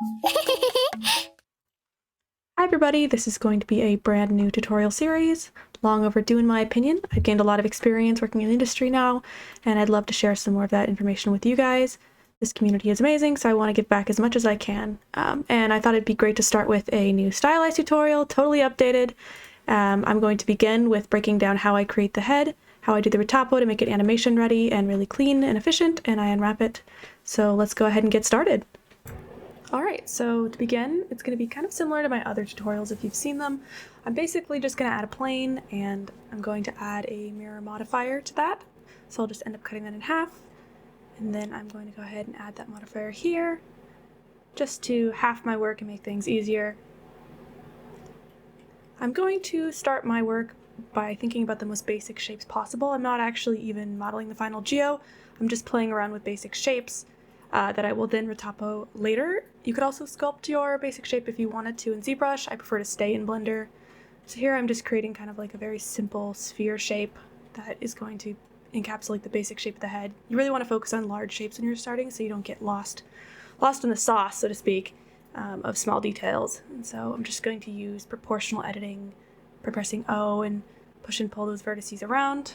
Hi everybody, this is going to be a brand new tutorial series, long overdue in my opinion. I've gained a lot of experience working in the industry now, and I'd love to share some more of that information with you guys. This community is amazing, so I want to give back as much as I can. And I thought it'd be great to start with a new stylized tutorial, totally updated. I'm going to begin with breaking down how I create the head, how I do the retopo to make it animation ready and really clean and efficient, and I unwrap it. So let's go ahead and get started. Alright, so to begin, it's going to be kind of similar to my other tutorials if you've seen them. I'm basically just going to add a plane, and I'm going to add a mirror modifier to that. So I'll just end up cutting that in half, and then I'm going to go ahead and add that modifier here, just to half my work and make things easier. I'm going to start my work by thinking about the most basic shapes possible. I'm not actually even modeling the final geo, I'm just playing around with basic shapes. That I will then retopo later. You could also sculpt your basic shape if you wanted to in ZBrush. I prefer to stay in Blender. So here I'm just creating kind of like a very simple sphere shape that is going to encapsulate the basic shape of the head. You really want to focus on large shapes when you're starting so you don't get lost in the sauce, so to speak, of small details. And so I'm just going to use proportional editing by pressing O and push and pull those vertices around.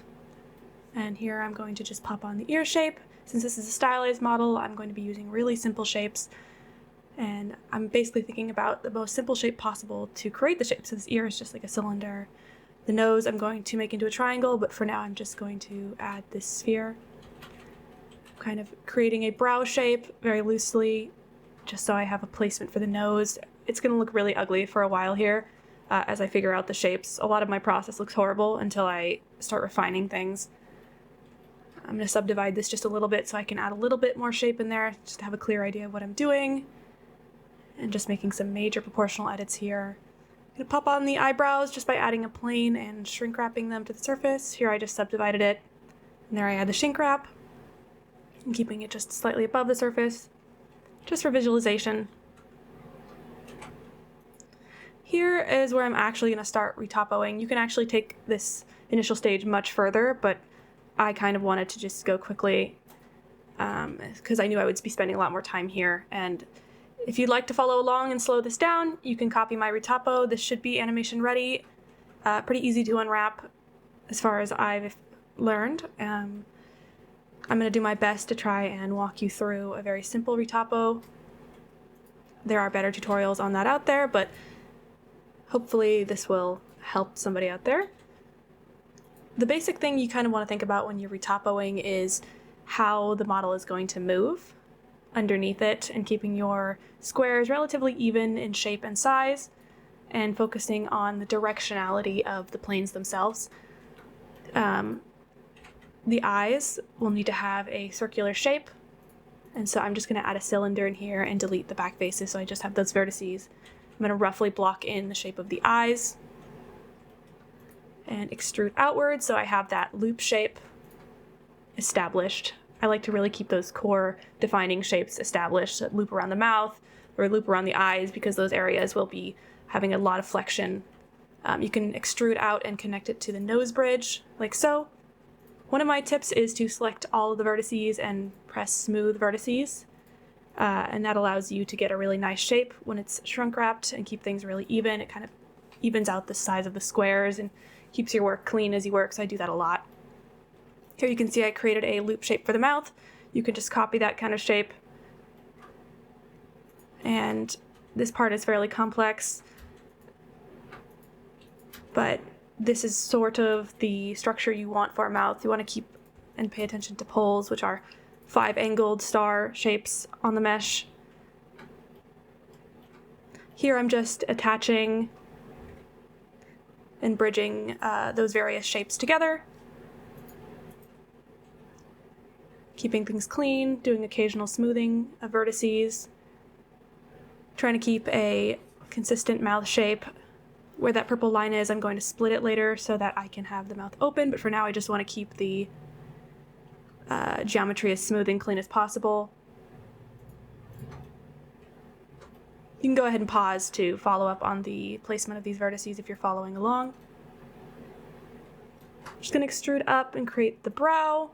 And here I'm going to just pop on the ear shape. Since this is a stylized model, I'm going to be using really simple shapes, and I'm basically thinking about the most simple shape possible to create the shape. So this ear is just like a cylinder. The nose I'm going to make into a triangle, but for now I'm just going to add this sphere. I'm kind of creating a brow shape very loosely, just so I have a placement for the nose. It's going to look really ugly for a while here as I figure out the shapes. A lot of my process looks horrible until I start refining things. I'm going to subdivide this just a little bit so I can add a little bit more shape in there, just to have a clear idea of what I'm doing. And just making some major proportional edits here. I'm going to pop on the eyebrows just by adding a plane and shrink wrapping them to the surface. Here I just subdivided it, and there I add the shrink wrap. I'm keeping it just slightly above the surface, just for visualization. Here is where I'm actually going to start retopoing. You can actually take this initial stage much further, but I kind of wanted to just go quickly because I knew I would be spending a lot more time here. And if you'd like to follow along and slow this down, you can copy my retopo. This should be animation ready. Pretty easy to unwrap as far as I've learned. I'm going to do my best to try and walk you through a very simple retopo. There are better tutorials on that out there, but hopefully this will help somebody out there. The basic thing you kind of want to think about when you're retopoing is how the model is going to move underneath it, and keeping your squares relatively even in shape and size, and focusing on the directionality of the planes themselves. The eyes will need to have a circular shape, and so I'm just going to add a cylinder in here and delete the back faces so I just have those vertices. I'm going to roughly block in the shape of the eyes and extrude outward so I have that loop shape established. I like to really keep those core defining shapes established, so loop around the mouth or loop around the eyes, because those areas will be having a lot of flexion. You can extrude out and connect it to the nose bridge, like so. One of my tips is to select all of the vertices and press smooth vertices, and that allows you to get a really nice shape when it's shrunk wrapped and keep things really even. It kind of evens out the size of the squares and keeps your work clean as you work, so I do that a lot. Here you can see I created a loop shape for the mouth. You can just copy that kind of shape. And this part is fairly complex, but this is sort of the structure you want for a mouth. You want to keep and pay attention to poles, which are 5 angled star shapes on the mesh. Here I'm just attaching and bridging those various shapes together, keeping things clean, doing occasional smoothing of vertices, trying to keep a consistent mouth shape. Where that purple line is, I'm going to split it later so that I can have the mouth open, but for now I just want to keep the geometry as smooth and clean as possible. You can go ahead and pause to follow up on the placement of these vertices if you're following along. I'm just going to extrude up and create the brow,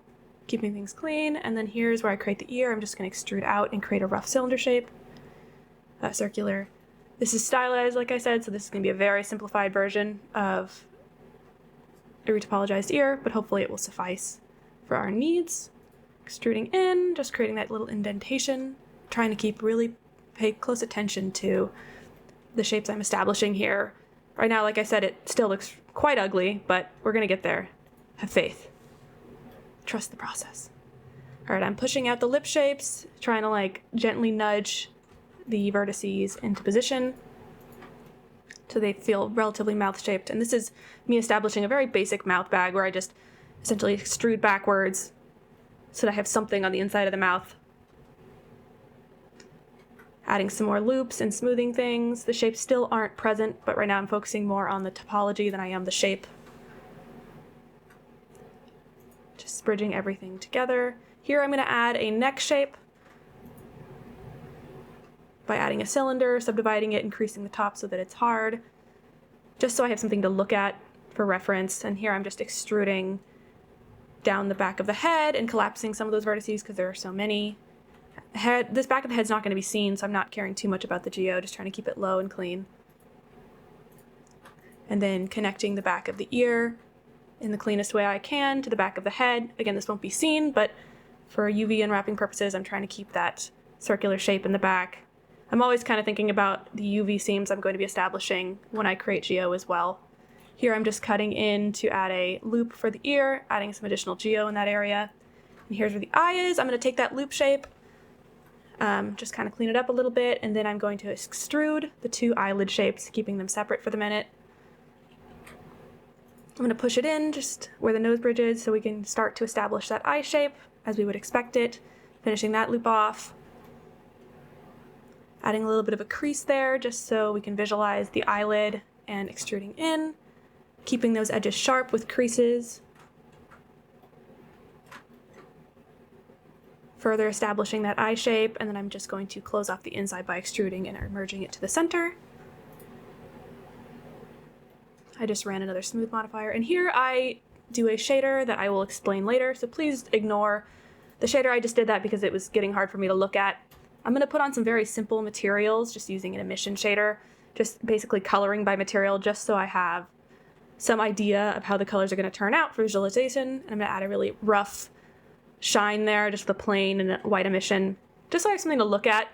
keeping things clean, and then here's where I create the ear. I'm just going to extrude out and create a rough cylinder shape. circular. This is stylized, like I said, so this is going to be a very simplified version of a retopologized ear, but hopefully it will suffice for our needs. Extruding in, just creating that little indentation, trying to pay close attention to the shapes I'm establishing here. Right now, like I said, it still looks quite ugly, but we're going to get there. Have faith. Trust the process. All right, I'm pushing out the lip shapes, trying to like gently nudge the vertices into position so they feel relatively mouth-shaped. And this is me establishing a very basic mouth bag where I just essentially extrude backwards so that I have something on the inside of the mouth. Adding some more loops and smoothing things. The shapes still aren't present, but right now I'm focusing more on the topology than I am the shape. Just bridging everything together. Here I'm going to add a neck shape by adding a cylinder, subdividing it, increasing the top so that it's hard, just so I have something to look at for reference. And here I'm just extruding down the back of the head and collapsing some of those vertices because there are so many. This back of the head's not going to be seen, so I'm not caring too much about the geo, just trying to keep it low and clean. And then connecting the back of the ear in the cleanest way I can to the back of the head. Again, this won't be seen, but for UV unwrapping purposes, I'm trying to keep that circular shape in the back. I'm always kind of thinking about the UV seams I'm going to be establishing when I create geo as well. Here I'm just cutting in to add a loop for the ear, adding some additional geo in that area. And here's where the eye is. I'm going to take that loop shape, just kind of clean it up a little bit, and then I'm going to extrude the two eyelid shapes, keeping them separate for the minute. I'm going to push it in just where the nose bridge is so we can start to establish that eye shape as we would expect it, finishing that loop off. Adding a little bit of a crease there just so we can visualize the eyelid, and extruding in, keeping those edges sharp with creases. Further establishing that eye shape, and then I'm just going to close off the inside by extruding and merging it to the center. I just ran another smooth modifier, and here I do a shader that I will explain later, so please ignore the shader. I just did that because it was getting hard for me to look at. I'm going to put on some very simple materials, just using an emission shader, just basically coloring by material, just so I have some idea of how the colors are going to turn out for visualization. And I'm going to add a really rough shine there, just with a plain and a white emission, just so I have something to look at,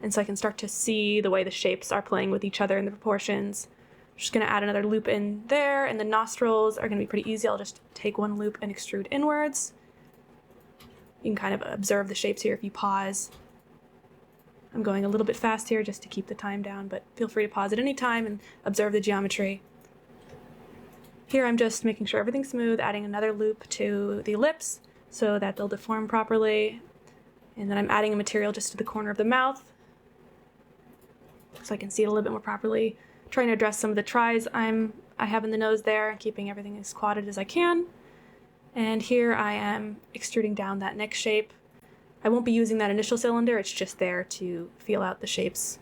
and so I can start to see the way the shapes are playing with each other in the proportions. I'm just going to add another loop in there, and the nostrils are going to be pretty easy. I'll just take one loop and extrude inwards. You can kind of observe the shapes here if you pause. I'm going a little bit fast here just to keep the time down, but feel free to pause at any time and observe the geometry. Here I'm just making sure everything's smooth, adding another loop to the lips so that they'll deform properly. And then I'm adding a material just to the corner of the mouth so I can see it a little bit more properly. Trying to address some of the tries I have in the nose there, keeping everything as quadded as I can. And here I am extruding down that neck shape. I won't be using that initial cylinder, it's just there to feel out the shapes.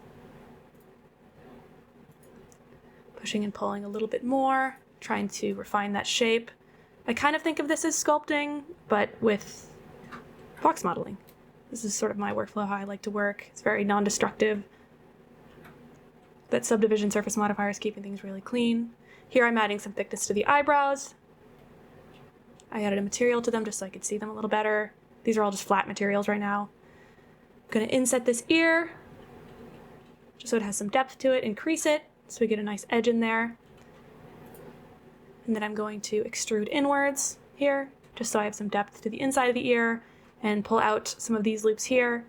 Pushing and pulling a little bit more, trying to refine that shape. I kind of think of this as sculpting, but with box modeling. This is sort of my workflow, how I like to work. It's very non-destructive. That subdivision surface modifier is keeping things really clean. Here I'm adding some thickness to the eyebrows. I added a material to them just so I could see them a little better. These are all just flat materials right now. I'm going to inset this ear, just so it has some depth to it, increase it, so we get a nice edge in there. And then I'm going to extrude inwards here, just so I have some depth to the inside of the ear, and pull out some of these loops here.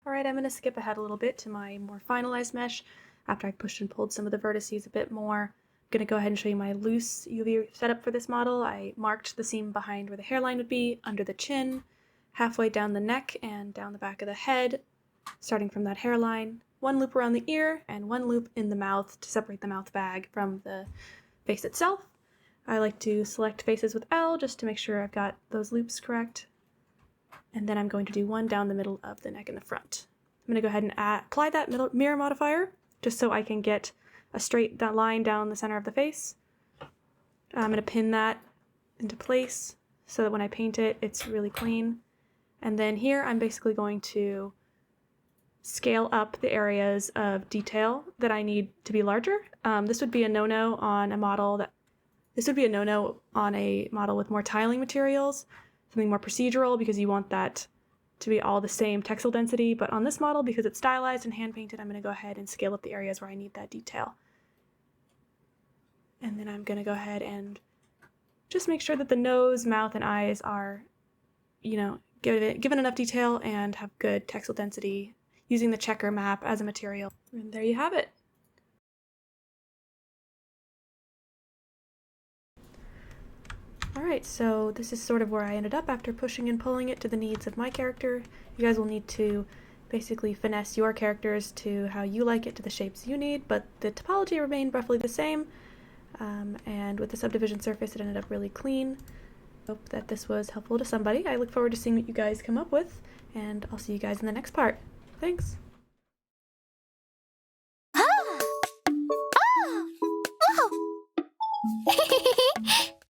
Alright, I'm going to skip ahead a little bit to my more finalized mesh after I pushed and pulled some of the vertices a bit more. I'm going to go ahead and show you my loose UV setup for this model. I marked the seam behind where the hairline would be, under the chin, halfway down the neck and down the back of the head, starting from that hairline, one loop around the ear and one loop in the mouth to separate the mouth bag from the face itself. I like to select faces with L just to make sure I've got those loops correct. And then I'm going to do one down the middle of the neck in the front. I'm going to go ahead and apply that mirror modifier just so I can get a straight line down the center of the face. I'm going to pin that into place so that when I paint it, it's really clean. And then here I'm basically going to scale up the areas of detail that I need to be larger. This would be a no-no on a model with more tiling materials, something more procedural, because you want that to be all the same texel density. But on this model, because it's stylized and hand painted, I'm going to go ahead and scale up the areas where I need that detail. And then I'm going to go ahead and just make sure that the nose, mouth, and eyes are, given enough detail and have good texel density, using the checker map as a material. And there you have it. Alright, so this is sort of where I ended up after pushing and pulling it to the needs of my character. You guys will need to basically finesse your characters to how you like it, to the shapes you need, but the topology remained roughly the same. And with the subdivision surface, it ended up really clean. Hope that this was helpful to somebody. I look forward to seeing what you guys come up with, and I'll see you guys in the next part. Thanks!